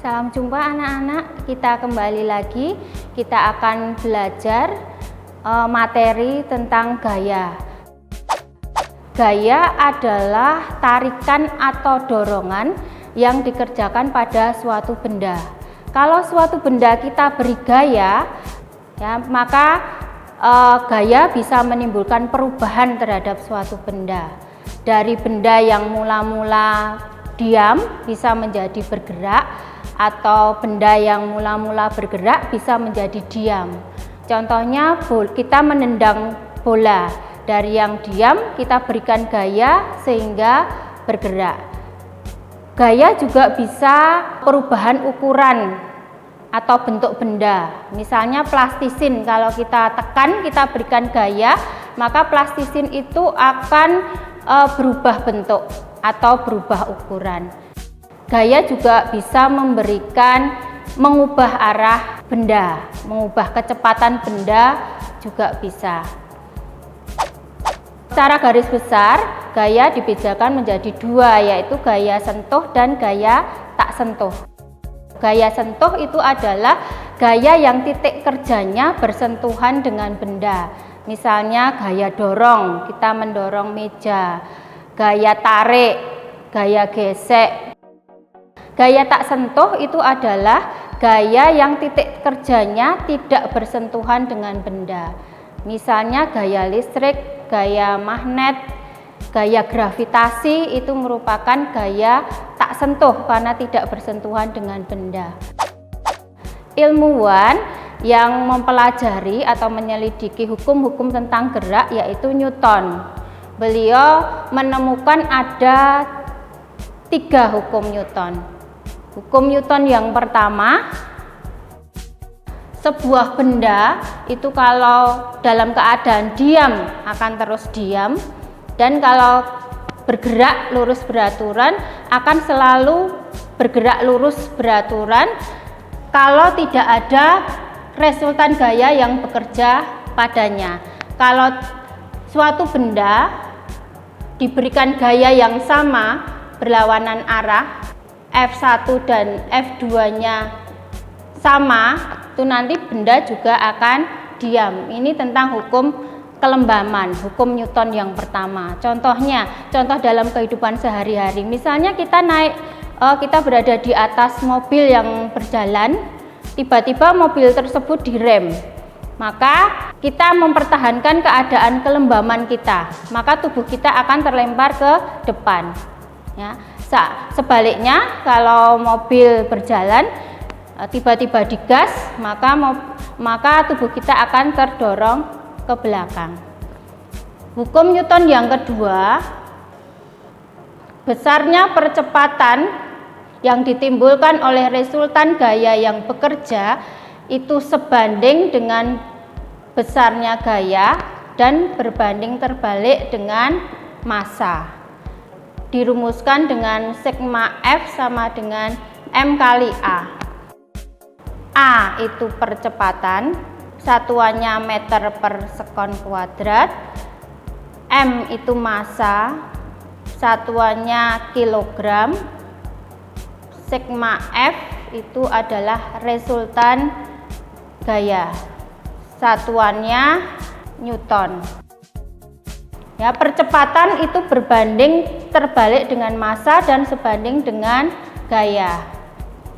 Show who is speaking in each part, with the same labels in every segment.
Speaker 1: Salam jumpa anak-anak, kita kembali lagi. Kita akan belajar materi tentang gaya. Gaya adalah tarikan atau dorongan yang dikerjakan pada suatu benda. Kalau suatu benda kita beri gaya, ya, maka gaya bisa menimbulkan perubahan terhadap suatu benda. Dari benda yang mula-mula diam bisa menjadi bergerak, atau benda yang mula-mula bergerak bisa menjadi diam. Contohnya kita menendang bola, dari yang diam kita berikan gaya sehingga bergerak. Gaya juga bisa perubahan ukuran atau bentuk benda. Misalnya plastisin, kalau kita tekan, kita berikan gaya, maka plastisin itu akan berubah bentuk atau berubah ukuran. Gaya juga bisa mengubah arah benda, mengubah kecepatan benda juga bisa. Secara garis besar, gaya dibedakan menjadi dua, yaitu gaya sentuh dan gaya tak sentuh. Gaya sentuh itu adalah gaya yang titik kerjanya bersentuhan dengan benda. Misalnya gaya dorong, kita mendorong meja. Gaya tarik, gaya gesek. Gaya tak sentuh itu adalah gaya yang titik kerjanya tidak bersentuhan dengan benda. Misalnya gaya listrik, gaya magnet, gaya gravitasi itu merupakan gaya tak sentuh karena tidak bersentuhan dengan benda. Ilmuwan yang mempelajari atau menyelidiki hukum-hukum tentang gerak yaitu Newton. Beliau menemukan ada 3 hukum Newton. Hukum Newton yang pertama, sebuah benda itu kalau dalam keadaan diam akan terus diam, dan kalau bergerak lurus beraturan akan selalu bergerak lurus beraturan kalau tidak ada resultan gaya yang bekerja padanya. Kalau suatu benda diberikan gaya yang sama berlawanan arah, F1 dan F2-nya sama, itu nanti benda juga akan diam. Ini tentang hukum kelembaman, hukum Newton yang pertama. Contoh dalam kehidupan sehari-hari. Misalnya kita berada di atas mobil yang berjalan, tiba-tiba mobil tersebut direm. Maka kita mempertahankan keadaan kelembaman kita, maka tubuh kita akan terlempar ke depan. Ya. Sebaliknya, kalau mobil berjalan tiba-tiba digas, maka tubuh kita akan terdorong ke belakang. Hukum Newton yang kedua, besarnya percepatan yang ditimbulkan oleh resultan gaya yang bekerja itu sebanding dengan besarnya gaya dan berbanding terbalik dengan massa. Dirumuskan dengan sigma F sama dengan M kali A. A itu percepatan, satuannya meter per sekon kuadrat. M itu massa, satuannya kilogram. Sigma F itu adalah resultan gaya, satuannya Newton. Ya, percepatan itu berbanding terbalik dengan massa dan sebanding dengan gaya.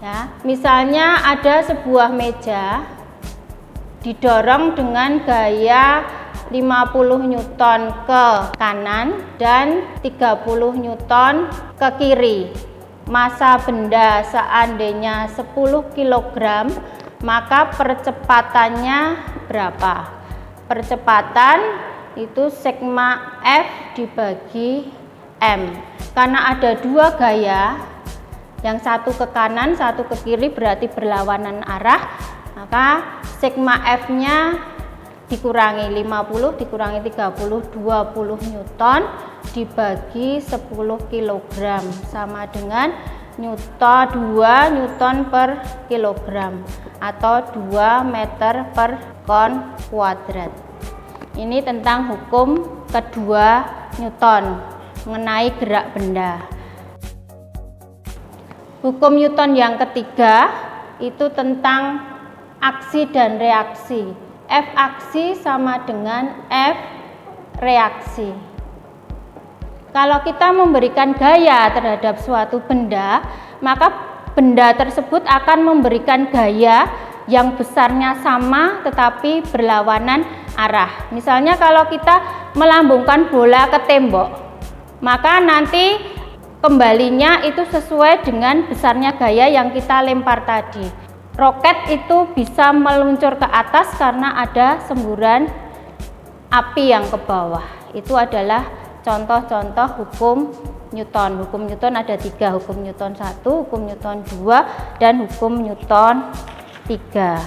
Speaker 1: Ya, misalnya ada sebuah meja didorong dengan gaya 50 Newton ke kanan dan 30 Newton ke kiri. Massa benda seandainya 10 kg, maka percepatannya berapa? Percepatan itu sigma F dibagi M. Karena ada 2 gaya, yang satu ke kanan, satu ke kiri, berarti berlawanan arah, maka sigma F-nya dikurangi 50, dikurangi 30, 20 Newton dibagi 10 kg, sama dengan 2 Newton per kilogram atau 2 meter per kon kuadrat. Ini tentang hukum kedua Newton mengenai gerak benda. Hukum Newton yang ketiga itu tentang aksi dan reaksi. F aksi sama dengan F reaksi. Kalau kita memberikan gaya terhadap suatu benda, maka benda tersebut akan memberikan gaya yang besarnya sama tetapi berlawanan arah. Misalnya kalau kita melambungkan bola ke tembok, maka nanti kembalinya itu sesuai dengan besarnya gaya yang kita lempar tadi. Roket itu bisa meluncur ke atas karena ada semburan api yang ke bawah. Itu adalah contoh-contoh hukum Newton. Hukum Newton ada 3, hukum Newton 1, hukum Newton 2, dan hukum Newton 3.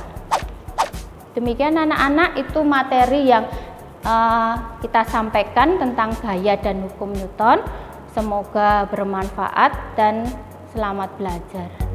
Speaker 1: Demikian anak-anak, itu materi yang kita sampaikan tentang gaya dan hukum Newton. Semoga bermanfaat dan selamat belajar.